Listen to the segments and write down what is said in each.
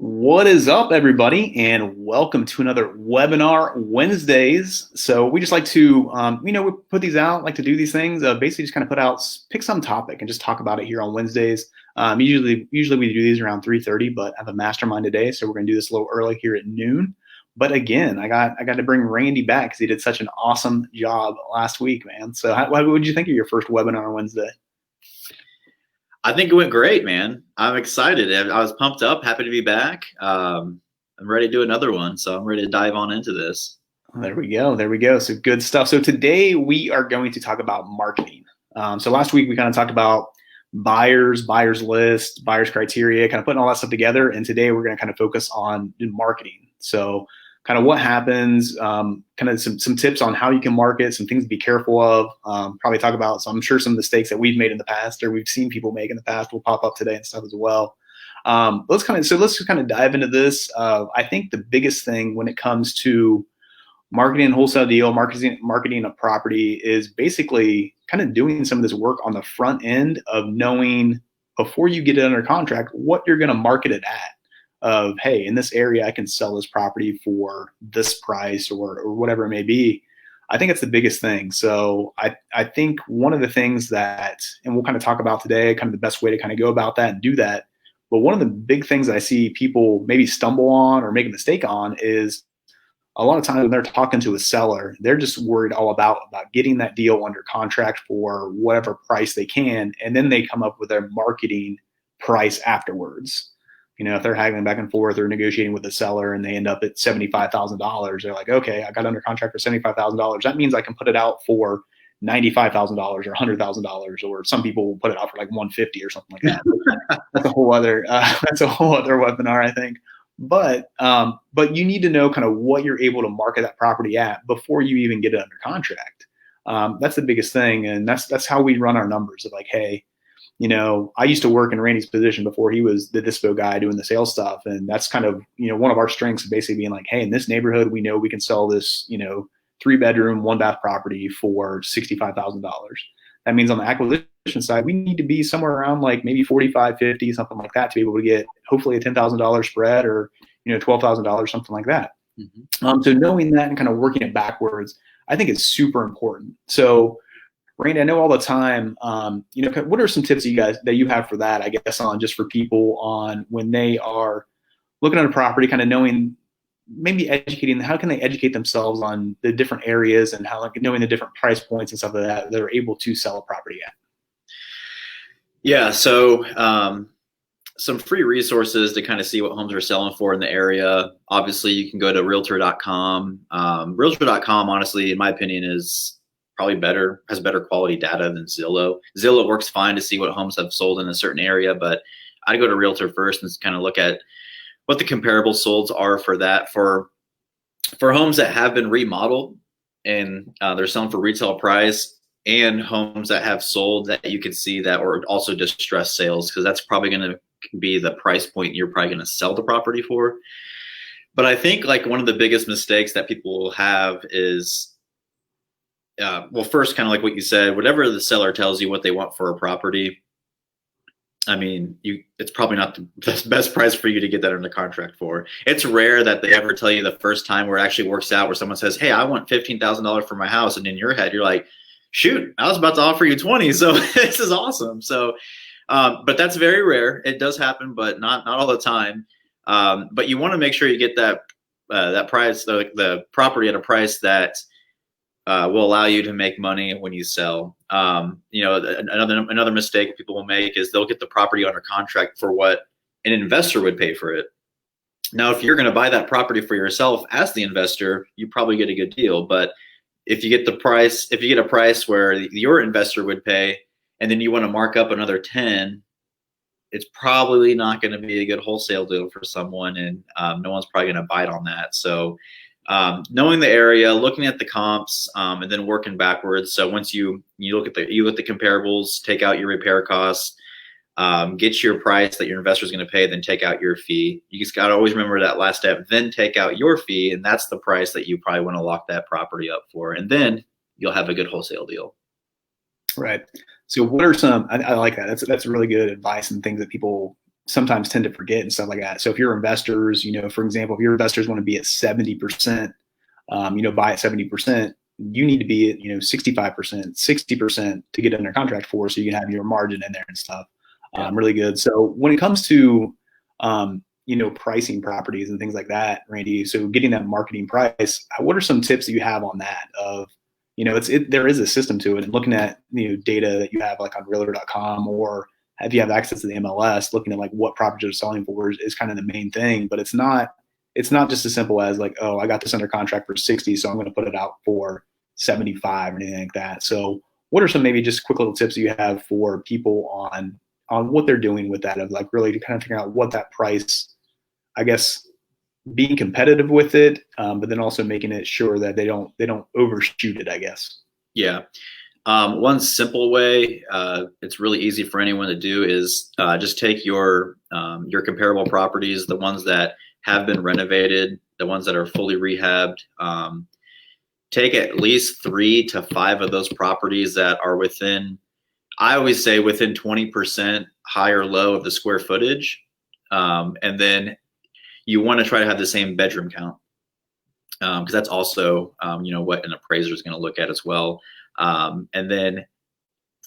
What is up, everybody, and welcome to another Webinar Wednesdays. So we just like to, we put these out, like to do these things, basically just kind of pick some topic and just talk about it here on Wednesdays. Usually we do these around 3:30, but I have a mastermind today, so we're going to do this a little early here at noon. But again, I got to bring Randy back because he did such an awesome job last week, man. So what did you think of your first Webinar Wednesday? I think it went great, man. I'm excited. I was pumped up, happy to be back. I'm ready to do another one, so I'm ready to dive on into this. There we go. So good stuff. So today we are going to talk about marketing. So last week we kind of talked about buyers list, buyers criteria, kind of putting all that stuff together. And today we're going to kind of focus on marketing. So kind of what happens, kind of some tips on how you can market, some things to be careful of, probably talk about, so I'm sure some mistakes that we've made in the past or we've seen people make in the past will pop up today and stuff as well. Let's just kind of dive into this. I think the biggest thing when it comes to marketing wholesale deal, marketing a property is basically kind of doing some of this work on the front end of knowing before you get it under contract, what you're going to market it at. Of, hey, in this area, I can sell this property for this price or whatever it may be. I think it's the biggest thing. So I think one of the things that, and we'll kind of talk about today, kind of the best way to kind of go about that and do that. But one of the big things I see people maybe stumble on or make a mistake on is a lot of times when they're talking to a seller, they're just worried all about getting that deal under contract for whatever price they can. And then they come up with their marketing price afterwards. You know, if they're haggling back and forth or negotiating with the seller and they end up at $75,000, they're like, okay, I got under contract for $75,000. That means I can put it out for $95,000 or $100,000, or some people will put it out for like $150 or something like that. That's a whole other webinar, I think. But you need to know kind of what you're able to market that property at before you even get it under contract. That's the biggest thing, and that's how we run our numbers of like, hey, you know, I used to work in Randy's position before he was the dispo guy doing the sales stuff. And that's kind of, one of our strengths, basically being like, hey, in this neighborhood, we know we can sell this, 3-bedroom, 1-bath property for $65,000. That means on the acquisition side, we need to be somewhere around like maybe 45, 50, something like that to be able to get hopefully a $10,000 spread or, $12,000, something like that. Mm-hmm. So knowing that and kind of working it backwards, I think is super important. So Randy, I know all the time, what are some tips that you have for that, I guess, on just for people on when they are looking at a property, kind of knowing, maybe educating, how can they educate themselves on the different areas and how, like, knowing the different price points and stuff like that they're able to sell a property at? Yeah. So some free resources to kind of see what homes are selling for in the area. Obviously, you can go to realtor.com. Realtor.com, honestly, in my opinion, is probably has better quality data than Zillow. Zillow works fine to see what homes have sold in a certain area, but I'd go to Realtor first and kind of look at what the comparable solds are for that. For homes that have been remodeled and they're selling for retail price, and homes that have sold that you can see that, or also distressed sales, because that's probably going to be the price point you're probably going to sell the property for. But I think like one of the biggest mistakes that people will have is, first, kind of like what you said, whatever the seller tells you what they want for a property, I mean, it's probably not the best price for you to get that under contract for. It's rare that they ever tell you the first time where it actually works out, where someone says, hey, I want $15,000 for my house. And in your head, you're like, shoot, I was about to offer you 20. So this is awesome. So, but that's very rare. It does happen, but not all the time. But you want to make sure you get that price, the property at a price that will allow you to make money when you sell. Another mistake people will make is they'll get the property under contract for what an investor would pay for it. Now, if you're going to buy that property for yourself as the investor, you probably get a good deal. But if you get a price where your investor would pay, and then you want to mark up another 10, it's probably not going to be a good wholesale deal for someone, and no one's probably going to bite on that. So knowing the area, looking at the comps, and then working backwards. So once you look at the comparables, take out your repair costs, get your price that your investor is going to pay, then take out your fee. You just got to always remember that last step, then take out your fee, and that's the price that you probably want to lock that property up for, and then you'll have a good wholesale deal. Right. So what are some, I like that. That's really good advice and things that people sometimes tend to forget and stuff like that. So if your investors, for example, if your investors want to be at 70%, buy at 70%, you need to be at, 65%, 60% to get under contract for, so you can have your margin in there and stuff. Really good. So when it comes to, pricing properties and things like that, Randy, so getting that marketing price, what are some tips that you have on that of, there is a system to it, and looking at, data that you have like on realtor.com, or if you have access to the MLS, looking at like what properties are selling for is kind of the main thing. But it's not just as simple as like, oh, I got this under contract for 60, so I'm going to put it out for 75 or anything like that. So what are some maybe just quick little tips you have for people on what they're doing with that, of like really to kind of figure out what that price, I guess, being competitive with it, but then also making it sure that they don't overshoot it, I guess. Yeah. One simple way, it's really easy for anyone to do, is just take your comparable properties, the ones that have been renovated, the ones that are fully rehabbed. Take at least 3 to 5 of those properties that are within, I always say, within 20% high or low of the square footage. And then you want to try to have the same bedroom count, because that's also, what an appraiser is going to look at as well. And then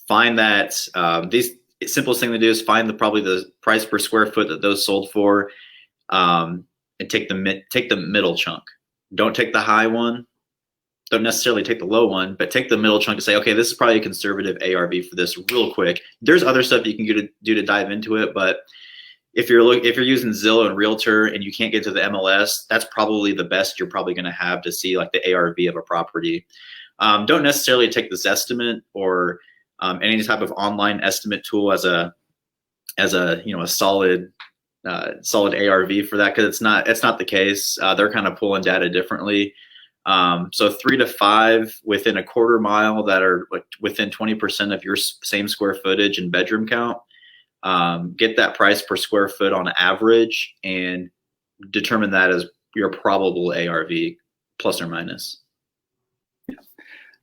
find that the simplest thing to do is find probably the price per square foot that those sold for, and take the middle chunk. Don't take the high one. Don't necessarily take the low one, but take the middle chunk to say, okay, this is probably a conservative ARV for this real quick. There's other stuff you can do to dive into it, but if you're using Zillow and Realtor and you can't get to the MLS, that's probably the best you're probably going to have to see like the ARV of a property. Don't necessarily take this estimate or any type of online estimate tool as a solid ARV for that, because it's not the case. They're kind of pulling data differently. So 3 to 5 within a quarter mile that are like within 20% of your same square footage and bedroom count. Get that price per square foot on average and determine that as your probable ARV, plus or minus.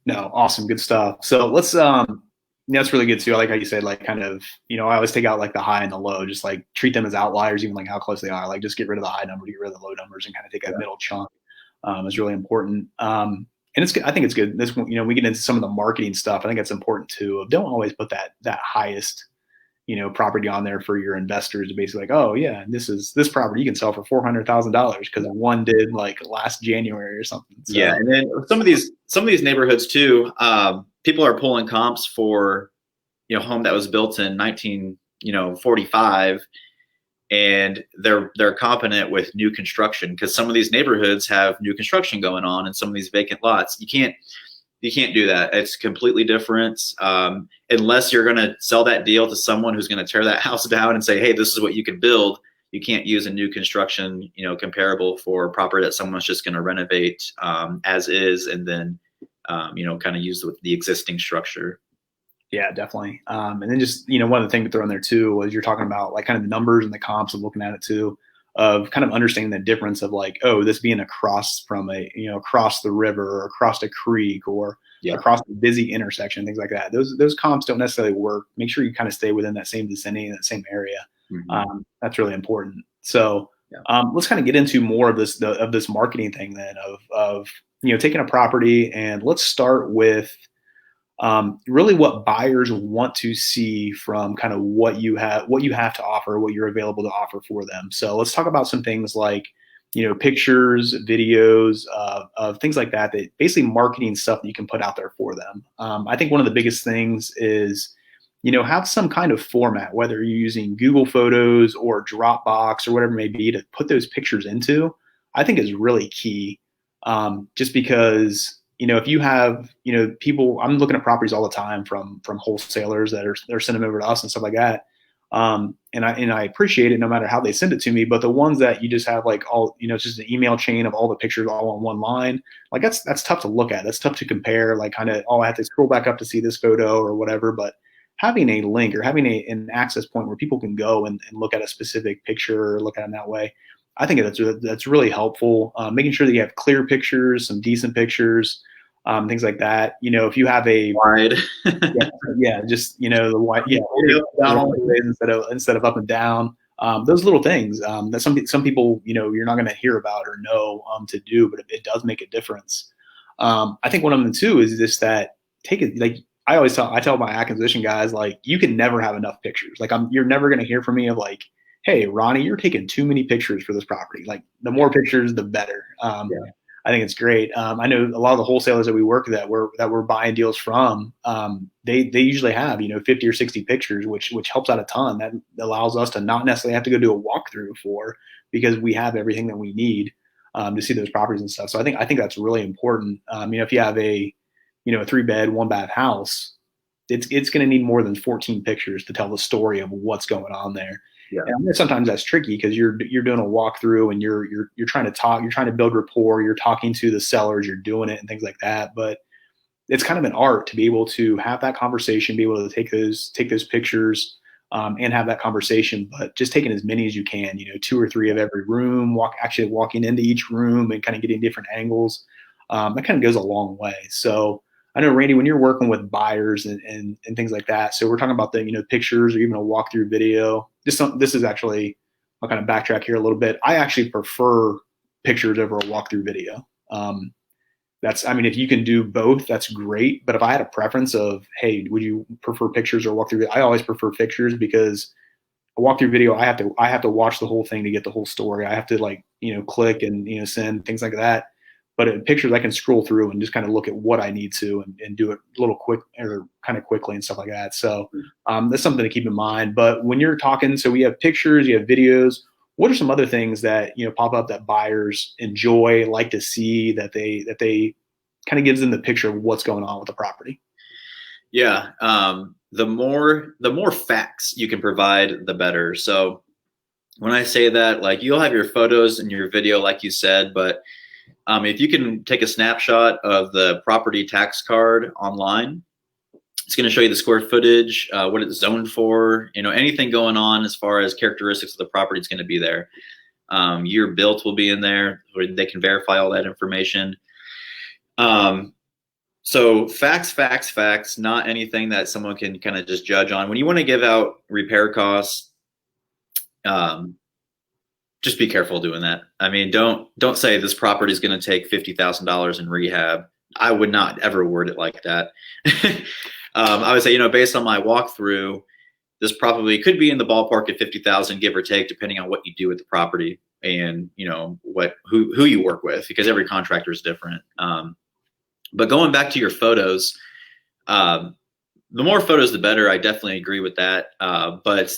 No, awesome. Good stuff. So let's, that's really good too. I like how you said, like, kind of, I always take out like the high and the low, just like treat them as outliers, even like how close they are. Like just get rid of the high number, get rid of the low numbers, and kind of take a middle chunk. Is really important. And I think it's good. This, we get into some of the marketing stuff. I think it's important too. Don't always put that highest, property on there for your investors to basically like, oh yeah, this property you can sell for $400,000 because one did like last January or something. So. Yeah, and then some of these neighborhoods too, people are pulling comps for, home that was built in 1945, and they're competent with new construction, because some of these neighborhoods have new construction going on and some of these vacant lots. You can't do that. It's completely different. Unless you're going to sell that deal to someone who's going to tear that house down and say, hey, this is what you can build. You can't use a new construction, comparable for a property that someone's just going to renovate as is, and then, kind of use the existing structure. Yeah, definitely. And then just, one of the things to throw in there too was you're talking about like kind of the numbers and the comps of looking at it too, of kind of understanding the difference of like, oh, this being across from across the river or across a creek or across a busy intersection, things like that. Those comps don't necessarily work. Make sure you kind of stay within that same vicinity, that same area. Mm-hmm. That's really important. So let's kind of get into more of this marketing thing then of taking a property, and let's start with really what buyers want to see from kind of what you have to offer, what you're available to offer for them. So let's talk about some things like, pictures, videos, of things like that basically marketing stuff that you can put out there for them. I think one of the biggest things is, have some kind of format, whether you're using Google Photos or Dropbox or whatever it may be, to put those pictures into, I think is really key. Just because, if you have, people, I'm looking at properties all the time from wholesalers that they're sending them over to us and stuff like that. And I appreciate it no matter how they send it to me, but the ones that you just have like all, it's just an email chain of all the pictures all on one line, like that's tough to look at. That's tough to compare, like kind of, oh, I have to scroll back up to see this photo or whatever. But having a link or having an access point where people can go and look at a specific picture or look at it that way, I think that's really helpful. Making sure that you have clear pictures, some decent pictures, things like that. If you have a wide, just the wide, down all the ways instead of up and down. Those little things that some people, you're not going to hear about or know to do, but it does make a difference. I think one of them too is just that take it like I tell my acquisition guys, like, you can never have enough pictures. Like, you're never going to hear from me of like, hey, Ronnie, you're taking too many pictures for this property. Like, the more pictures, the better. Yeah. I think it's great. I know a lot of the wholesalers that we work with that we're buying deals from. They usually have 50 or 60 pictures, which helps out a ton. That allows us to not necessarily have to go do a walkthrough because we have everything that we need to see those properties and stuff. So I think that's really important. If you have a 3-bed, 1-bath house, it's going to need more than 14 pictures to tell the story of what's going on there. Yeah. And sometimes that's tricky because you're doing a walkthrough and you're trying to talk, you're trying to build rapport, you're talking to the sellers, you're doing it and things like that. But it's kind of an art to be able to have that conversation, be able to take those pictures and have that conversation. But just taking as many as you can, 2 or 3 of every room, walking into each room and kind of getting different angles. That kind of goes a long way. So I know, Randy, when you're working with buyers and things like that, so we're talking about the pictures or even a walkthrough video. This is actually, I'll kind of backtrack here a little bit. I actually prefer pictures over a walkthrough video. If you can do both, that's great. But if I had a preference of, hey, would you prefer pictures or walkthrough? I always prefer pictures because a walkthrough video, I have to watch the whole thing to get the whole story. I have to click and send things like that. But in pictures, I can scroll through and just kind of look at what I need to and do it a little quick or kind of quickly and stuff like that. So that's something to keep in mind. But when you're talking, so we have pictures, you have videos. What are some other things that pop up that buyers enjoy, like to see, that they kind of gives them the picture of what's going on with the property? Yeah, the more facts you can provide, the better. So when I say that, like, you'll have your photos and your video, like you said, but if you can take a snapshot of the property tax card online, it's going to show you the square footage, what it's zoned for, anything going on as far as characteristics of the property is going to be there. Year built will be in there, where they can verify all that information. So facts, not anything that someone can kind of just judge on. When you want to give out repair costs, just be careful doing that. I mean, don't say this property is going to take $50,000 in rehab. I would not ever word it like that. I would say, based on my walkthrough, this probably could be in the ballpark of 50,000, give or take, depending on what you do with the property and who you work with, because every contractor is different. But going back to your photos, the more photos, the better. I definitely agree with that. But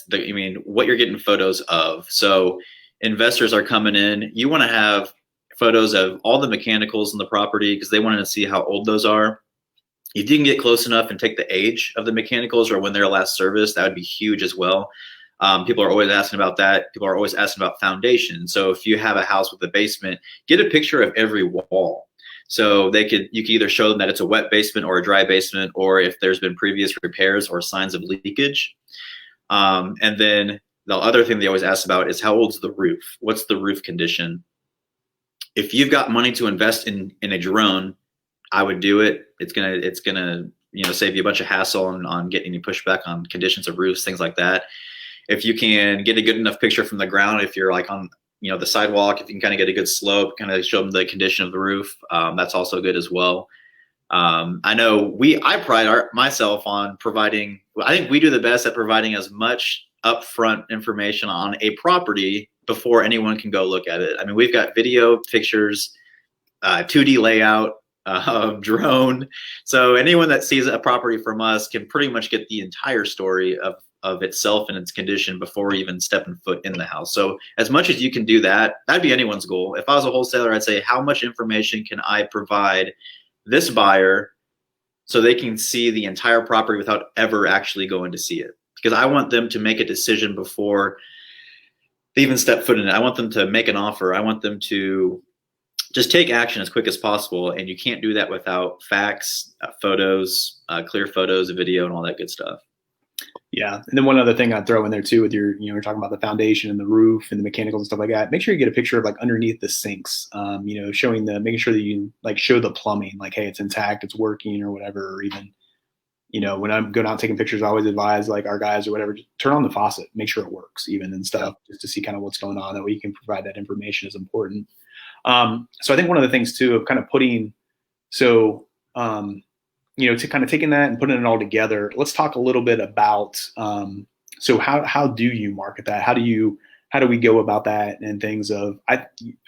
what you're getting photos of. So investors are coming in. You want to have photos of all the mechanicals in the property because they want to see how old those are. If you can get close enough and take the age of the mechanicals or when they're last serviced, that would be huge as well. People are always asking about that. People are always asking about foundation. So if you have a house with a basement, get a picture of every wall. So you could either show them that it's a wet basement or a dry basement, or if there's been previous repairs or signs of leakage. And then the other thing they always ask about is how old's the roof? What's the roof condition? If you've got money to invest in a drone, I would do it. It's gonna save you a bunch of hassle on getting any pushback on conditions of roofs, things like that. If you can get a good enough picture from the ground, if you're like on the sidewalk, if you can kind of get a good slope, kind of show them the condition of the roof, that's also good as well. I know I pride myself on providing. I think we do the best at providing as much upfront information on a property before anyone can go look at it. I mean, we've got video, pictures, 2D layout, drone. So anyone that sees a property from us can pretty much get the entire story of itself and its condition before even stepping foot in the house. So as much as you can do that, that'd be anyone's goal. If I was a wholesaler, I'd say, how much information can I provide this buyer so they can see the entire property without ever actually going to see it? Because I want them to make a decision before they even step foot in it. I want them to make an offer. I want them to just take action as quick as possible. And you can't do that without facts, photos, clear photos, video, and all that good stuff. Yeah. And then one other thing I'd throw in there too, with we're talking about the foundation and the roof and the mechanicals and stuff like that. Make sure you get a picture of like underneath the sinks, making sure that you like show the plumbing, like, hey, it's intact, it's working or whatever, or even when I'm going out taking pictures, I always advise like our guys or whatever, just turn on the faucet, make sure it works even and stuff, just to see kind of what's going on. That way you can provide that information is important. So I think one of the things too of kind of putting, so, to kind of taking that and putting it all together, let's talk a little bit about, so how do you market that? How do we go about that and things of,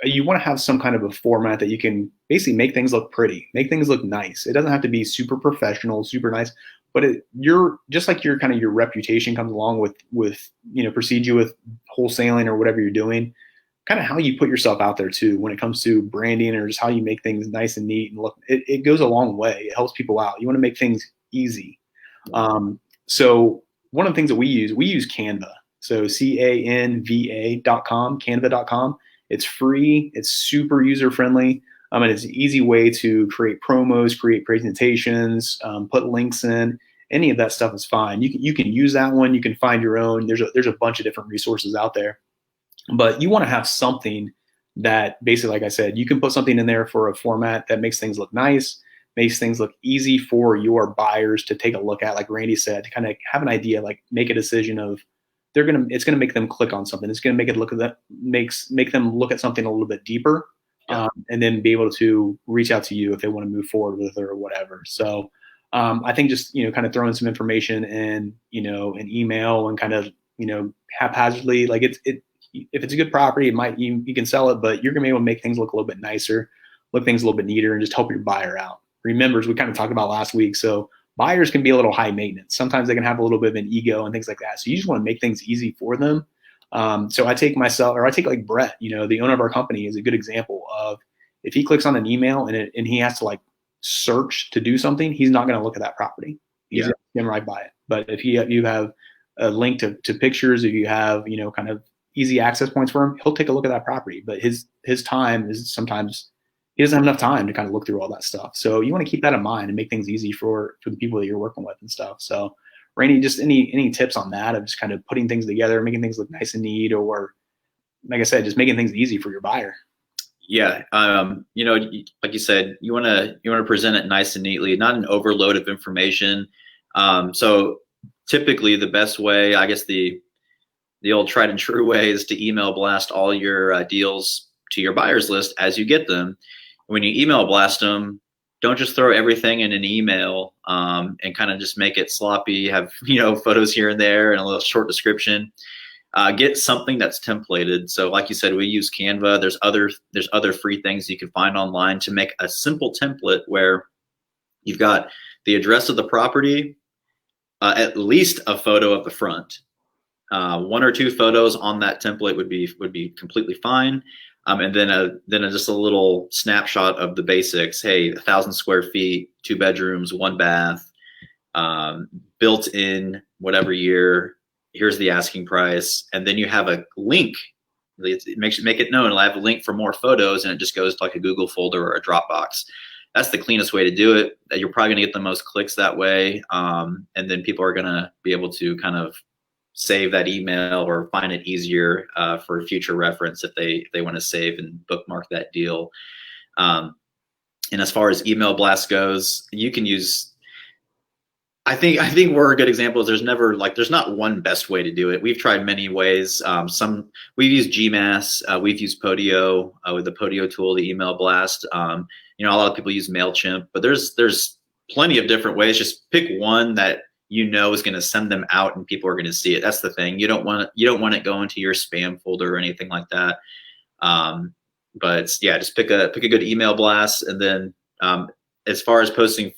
you want to have some kind of a format that you can basically make things look pretty, make things look nice. It doesn't have to be super professional, super nice, but you're just like your kind of your reputation comes along with proceed you with wholesaling or whatever you're doing, kind of how you put yourself out there too when it comes to branding or just how you make things nice and neat and look. It goes a long way. It helps people out. You want to make things easy. So one of the things that we use Canva. So canva.com, canva.com. It's free. It's super user friendly. And it's an easy way to create promos, create presentations, put links in. Any of that stuff is fine. You can use that one. You can find your own. There's a bunch of different resources out there. But you want to have something that basically, like I said, you can put something in there for a format that makes things look nice, makes things look easy for your buyers to take a look at, like Randy said, to kind of have an idea, like make a decision of it's gonna make them click on something. It's gonna make it look at that make them look at something a little bit deeper, and then be able to reach out to you if they want to move forward with it or whatever. So I think just kind of throwing some information in an email and kind of haphazardly, like if it's a good property, you can sell it, but you're gonna be able to make things look a little bit nicer, look things a little bit neater, and just help your buyer out. Remember, as we kind of talked about last week, so buyers can be a little high maintenance. Sometimes they can have a little bit of an ego and things like that. So you just want to make things easy for them. So I take like Brett, the owner of our company is a good example of, if he clicks on an email and he has to like search to do something, he's not going to look at that property. He's going to right by it. But if you have a link to pictures, if you have, kind of easy access points for him, he'll take a look at that property. But his time is sometimes he doesn't have enough time to kind of look through all that stuff. So you want to keep that in mind and make things easy for the people that you're working with and stuff. So Randy, just any tips on that of just kind of putting things together, making things look nice and neat, or like I said, just making things easy for your buyer? Yeah. Like you said, you want to present it nice and neatly, not an overload of information. So typically the best way, I guess the old tried and true way, is to email blast all your deals to your buyers list as you get them. When you email blast them, don't just throw everything in an email and kind of just make it sloppy, have photos here and there and a little short description. Get something that's templated. So like you said, we use Canva. There's other free things you can find online to make a simple template where you've got the address of the property, at least a photo of the front. One or two photos on that template would be completely fine. And then just a little snapshot of the basics. Hey, 1,000 square feet, 2 bedrooms, 1 bath, built in whatever year. Here's the asking price. And then you have a link. Make it known. It'll have a link for more photos, and it just goes to like a Google folder or a Dropbox. That's the cleanest way to do it. You're probably gonna get the most clicks that way. And then people are gonna be able to kind of save that email or find it easier for future reference if they want to save and bookmark that deal. And as far as email blast goes, you can use, I think we're good examples. There's not one best way to do it. We've tried many ways. We've used GMass, we've used Podio with the Podio tool, the email blast. A lot of people use MailChimp, but there's plenty of different ways. Just pick one that is going to send them out and people are going to see it. That's the thing. You don't want it going to your spam folder or anything like that. But yeah, just pick a good email blast. And then as far as posting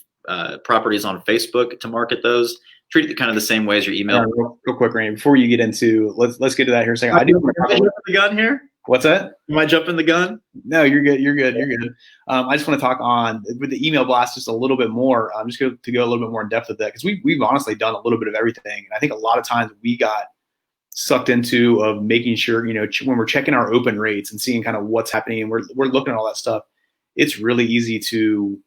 properties on Facebook to market those, treat it kind of the same way as your email. Real quick, Randy, before you get into, let's get to that here in a second. I do want to jump the gun here. What's that? Am I jumping the gun? No, you're good. You're good. I just want to talk on with the email blast just a little bit more. I'm just going to go a little bit more in depth with that, because we've honestly done a little bit of everything, and I think a lot of times we got sucked into of making sure when we're checking our open rates and seeing kind of what's happening, and we're looking at all that stuff. It's really easy to,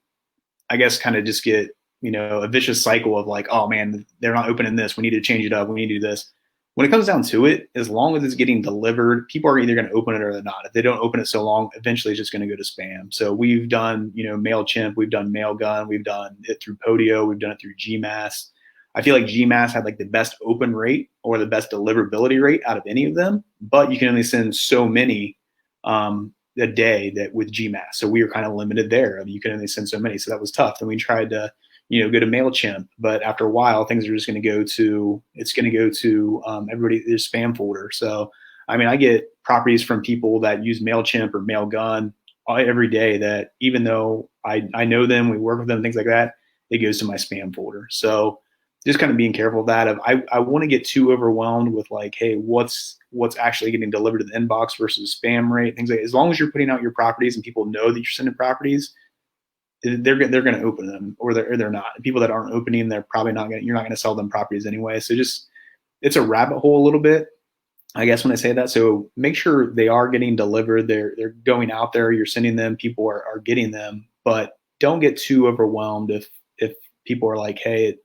I guess, kind of just get a vicious cycle of like, oh man, they're not opening this. We need to change it up. We need to do this. when it comes down to it, as long as it's getting delivered, people are either going to open it or they're not. If they don't open it so long, eventually it's just going to go to spam. So we've done, MailChimp, we've done Mailgun, we've done it through Podio, we've done it through GMass. I feel like GMass had like the best open rate or the best deliverability rate out of any of them, but you can only send so many a day that with GMass. So we were kind of limited there. I mean, you can only send so many. So that was tough. Then we tried to go to MailChimp, but after a while, things are just going to go to, everybody's spam folder. So, I mean, I get properties from people that use MailChimp or Mailgun every day that even though I know them, we work with them, things like that, it goes to my spam folder. So just kind of being careful of that. I want to get too overwhelmed with like, hey, what's actually getting delivered to the inbox versus spam rate, things like that. As long as you're putting out your properties and people know that you're sending properties, they're going to open them or they're not. And people that aren't opening, they're probably not going. You're not going to sell them properties anyway. So just it's a rabbit hole a little bit, I guess, when I say that. So make sure they are getting delivered. They're going out there. You're sending them. People are getting them, but don't get too overwhelmed if people are like, hey,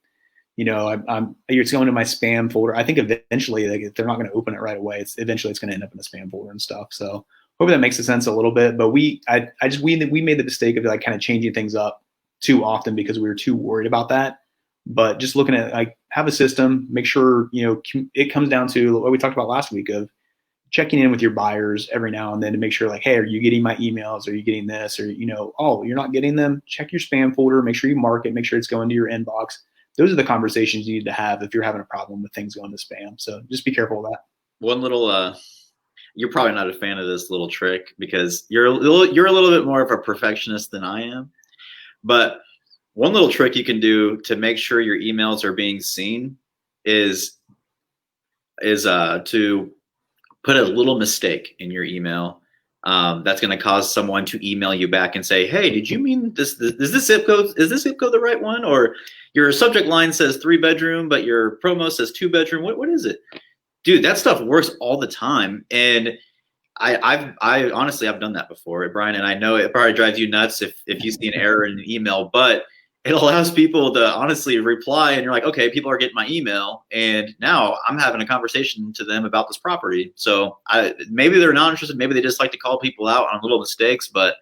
it's going to my spam folder. I think eventually, like, if they're not going to open it right away, it's going to end up in the spam folder and stuff. So hope that makes sense a little bit, but we made the mistake of like kind of changing things up too often because we were too worried about that. But just looking at like have a system, make sure, it comes down to what we talked about last week of checking in with your buyers every now and then to make sure like, hey, are you getting my emails? Are you getting this? Or, oh, you're not getting them? Check your spam folder, make sure you mark it, make sure it's going to your inbox. Those are the conversations you need to have if you're having a problem with things going to spam. So just be careful of that. One little, you're probably not a fan of this little trick because you're a little bit more of a perfectionist than I am. But one little trick you can do to make sure your emails are being seen is to put a little mistake in your email. That's going to cause someone to email you back and say, hey, did you mean this? Is this zip code the right one? Or your subject line says 3-bedroom, but your promo says 2-bedroom. What is it? Dude, that stuff works all the time. And I honestly, I've done that before, Brian, and I know it probably drives you nuts if you see an error in an email, but it allows people to honestly reply and you're like, okay, people are getting my email and now I'm having a conversation to them about this property. So maybe they're not interested. Maybe they just like to call people out on little mistakes, but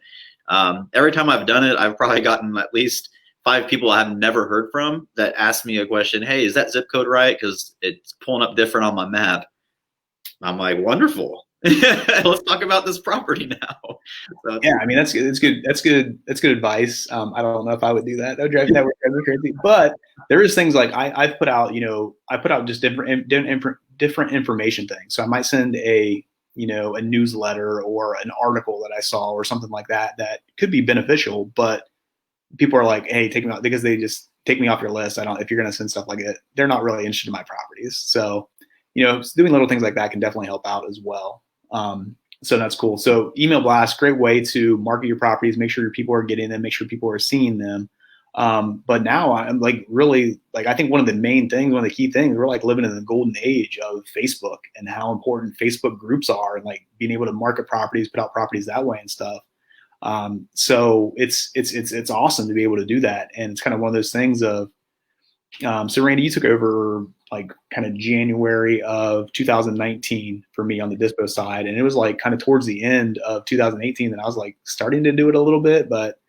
every time I've done it, I've probably gotten at least 5 people I have never heard from that ask me a question. Hey, is that zip code right? Because it's pulling up different on my map. I'm like, wonderful. Let's talk about this property now. So, yeah, I mean that's good. That's good advice. I don't know if I would do that. That would drive me crazy. But there is things like I've put out. I put out just different information things. So I might send a newsletter or an article that I saw or something like that that could be beneficial. But people are like, hey, take me out, because they just take me off your list. If you're going to send stuff like it, they're not really interested in my properties. So doing little things like that can definitely help out as well. So that's cool. So email blast, great way to market your properties, make sure your people are getting them, make sure people are seeing them. But now I'm like really like, I think one of the main things, one of the key things, we're like living in the golden age of Facebook and how important Facebook groups are and like being able to market properties, put out properties that way and stuff. So it's awesome to be able to do that. And it's kind of one of those things of, so Randy, you took over like kind of January of 2019 for me on the dispo side. And it was like kind of towards the end of 2018 that I was like starting to do it a little bit, but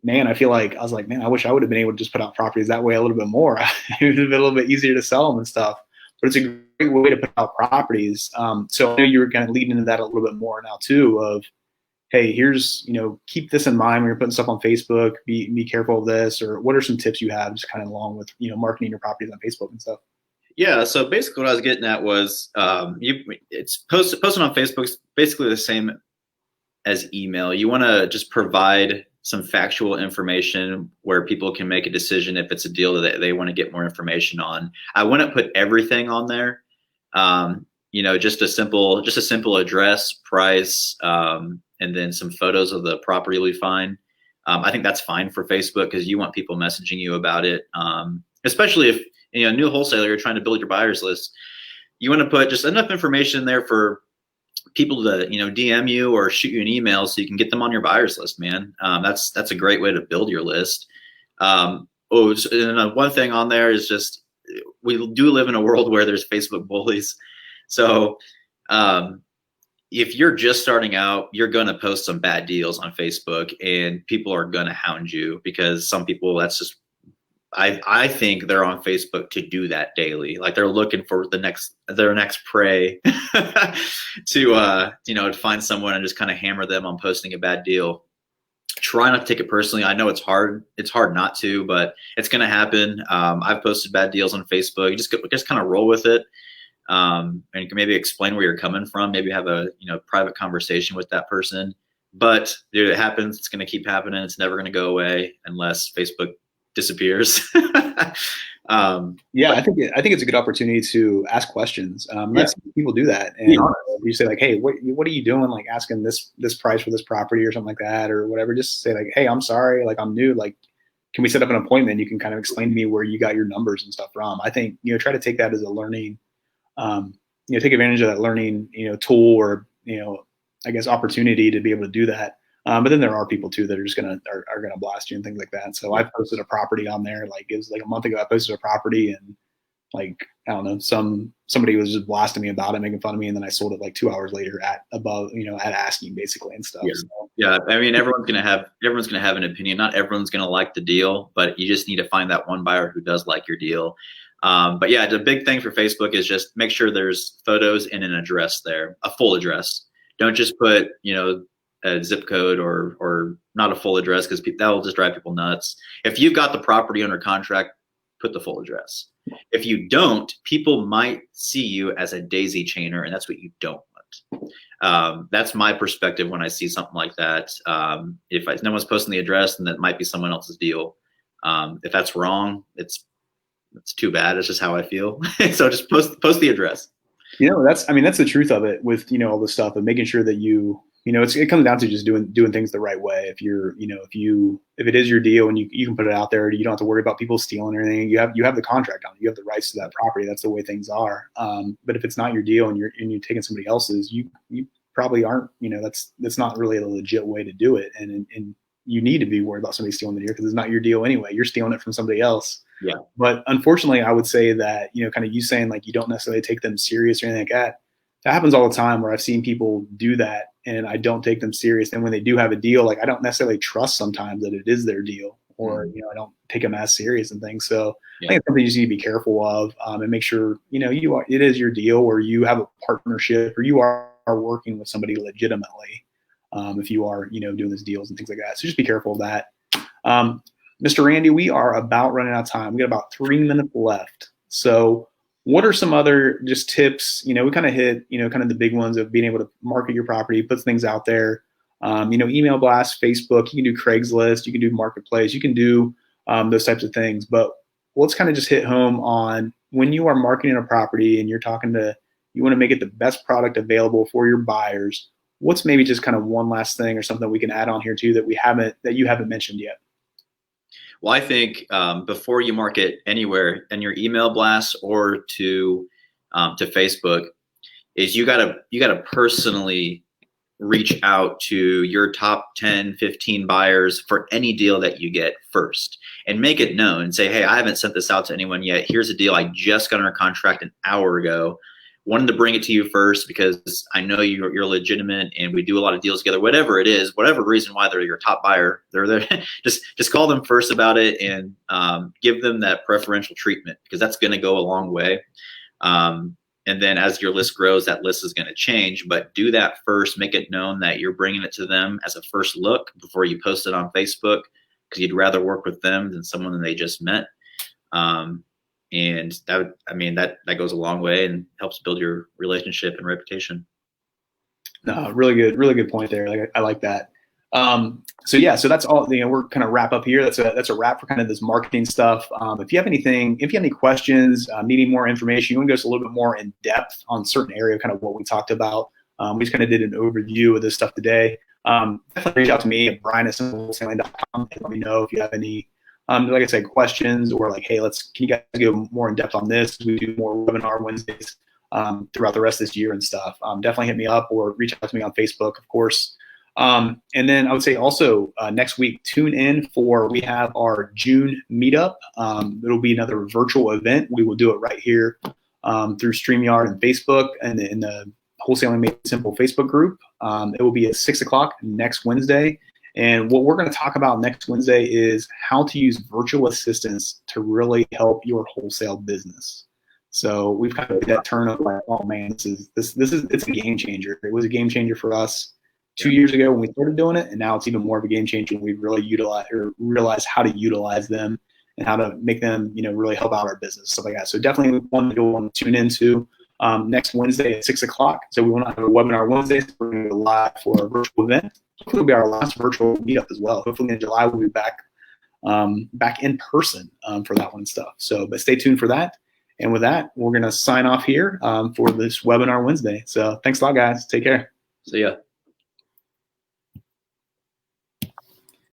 man, I feel like I was like, man, I wish I would have been able to just put out properties that way a little bit more. It would have been a little bit easier to sell them and stuff, but it's a great way to put out properties. So I know you were kind of leading into that a little bit more now too of, hey, here's, keep this in mind when you're putting stuff on Facebook, be careful of this, or what are some tips you have just kind of along with, marketing your properties on Facebook and stuff? Yeah. So basically what I was getting at was, it's posting on Facebook is basically the same as email. You want to just provide some factual information where people can make a decision if it's a deal that they want to get more information on. I wouldn't put everything on there. Just a simple address, price, and then some photos of the property we find. I think that's fine for Facebook because you want people messaging you about it. Especially if a new wholesaler, you're trying to build your buyers list. You want to put just enough information there for people to DM you or shoot you an email so you can get them on your buyers list, man. That's a great way to build your list. And one thing on there is just we do live in a world where there's Facebook bullies. So if you're just starting out, you're going to post some bad deals on Facebook, and people are going to hound you, because some people, that's just, I think they're on Facebook to do that daily. Like, they're looking for their next prey to find someone and just kind of hammer them on posting a bad deal. Try not to take it personally. I know it's hard. It's hard not to, but it's going to happen. I've posted bad deals on Facebook. You just kind of roll with it. And you can maybe explain where you're coming from, maybe have a private conversation with that person. But dude, it happens. It's going to keep happening. It's never going to go away unless Facebook disappears. I think it's a good opportunity to ask questions. People do that, and you say like, "Hey, what are you doing? Like, asking this price for this property or something like that, or whatever." Just say like, "Hey, I'm sorry. Like, I'm new. Like, can we set up an appointment? You can kind of explain to me where you got your numbers and stuff from." I think try to take that as a learning. Take advantage of that learning tool, or I guess opportunity to be able to do that. But then there are people too that are just gonna blast you and things like that. So I posted a property on there, like it was like a month ago. I posted a property, and like, I don't know, somebody was just blasting me about it, making fun of me, and then I sold it like 2 hours later at asking basically and stuff. Yeah. So, yeah. I mean, everyone's gonna have an opinion. Not everyone's gonna like the deal, but you just need to find that one buyer who does like your deal. But yeah, the big thing for Facebook is just make sure there's photos and an address there, a full address. Don't just put, a zip code or not a full address, because that will just drive people nuts. If you've got the property under contract, put the full address. If you don't, people might see you as a daisy chainer, and that's what you don't want. That's my perspective when I see something like that. If no one's posting the address, then that might be someone else's deal. If that's wrong, it's too bad. It's just how I feel. So just post the address. That's the truth of it with, all this stuff, and making sure that it comes down to just doing things the right way. If you're, if it is your deal and you can put it out there, you don't have to worry about people stealing or anything. You have the contract on it. You have the rights to that property. That's the way things are. But if it's not your deal and you're taking somebody else's, you probably aren't, that's not really a legit way to do it. And you need to be worried about somebody stealing the deal, because it's not your deal anyway. You're stealing it from somebody else. Yeah. But unfortunately, I would say that, kind of you saying like you don't necessarily take them serious or anything like that. That happens all the time, where I've seen people do that and I don't take them serious. And when they do have a deal, like I don't necessarily trust sometimes that it is their deal, or, I don't take them as serious and things. So I think it's something you just need to be careful of, and make sure, it is your deal, or you have a partnership, or you are working with somebody legitimately. If you are, doing these deals and things like that. So just be careful of that. Mr. Randy, we are about running out of time. We got about 3 minutes left. So what are some other just tips? We kind of hit, kind of the big ones of being able to market your property, put things out there, email blast, Facebook, you can do Craigslist, you can do Marketplace, you can do those types of things. But let's kind of just hit home on when you are marketing a property and you want to make it the best product available for your buyers. What's maybe just kind of one last thing or something we can add on here too that you haven't mentioned yet? Well, I think before you market anywhere in your email blasts or to Facebook, is you gotta personally reach out to your top 10, 15 buyers for any deal that you get first, and make it known and say, hey, I haven't sent this out to anyone yet. Here's a deal I just got under contract an hour ago. Wanted to bring it to you first because I know you're legitimate and we do a lot of deals together. Whatever it is, whatever reason why they're your top buyer, they're there. just call them first about it and give them that preferential treatment, because that's going to go a long way. And then as your list grows, that list is going to change. But do that first. Make it known that you're bringing it to them as a first look before you post it on Facebook, because you'd rather work with them than someone that they just met. And that goes a long way and helps build your relationship and reputation. No, really good point there. Like, I like that. So that's all. We're kind of wrap up here. That's a wrap for kind of this marketing stuff. If you have any questions, needing more information, you want to go just a little bit more in depth on certain area, kind of what we talked about. We just kind of did an overview of this stuff today. Definitely reach out to me at brian@simplesamline.com and let me know if you have any. Like I said, questions, or like, hey, can you guys go more in depth on this? We do more webinar Wednesdays throughout the rest of this year and stuff. Definitely hit me up or reach out to me on Facebook, of course. And then I would say also next week, tune in we have our June meetup. It'll be another virtual event. We will do it right here through StreamYard and Facebook and in the Wholesaling Made Simple Facebook group. It will be at 6 o'clock next Wednesday. And what we're going to talk about next Wednesday is how to use virtual assistants to really help your wholesale business. So we've kind of made that turn of like, oh man, it's a game changer. It was a game changer for us 2 years ago when we started doing it, and now it's even more of a game changer when we really realize how to utilize them and how to make them, really help out our business, stuff like that. So definitely one that you'll want to tune into next Wednesday at 6 o'clock. So we want to have a webinar Wednesday. So we're going to go live for a virtual event. Hopefully it'll be our last virtual meetup as well. Hopefully in July we'll be back in person for that one and stuff. So, but stay tuned for that. And with that, we're going to sign off here for this webinar Wednesday. So thanks a lot, guys. Take care. See ya.